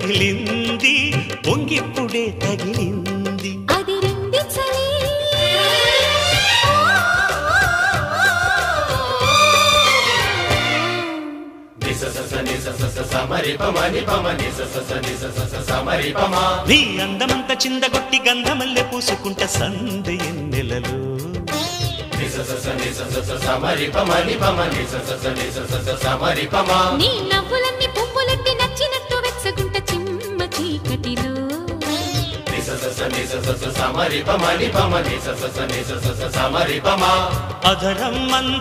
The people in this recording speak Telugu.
రగిలింది పొంగిప్పుడే తగిలింది అదిరింది చలి నీ అందమంత చిందగొట్టి గంధమల్లె పూసుకుంట సందు ఎన్నెలలో నీ నవ్వులన్నీ పువ్వులెట్టి నచ్చినట్టు వెచ్చగుంట చిమ్మ చీకటిలో అధరం మంద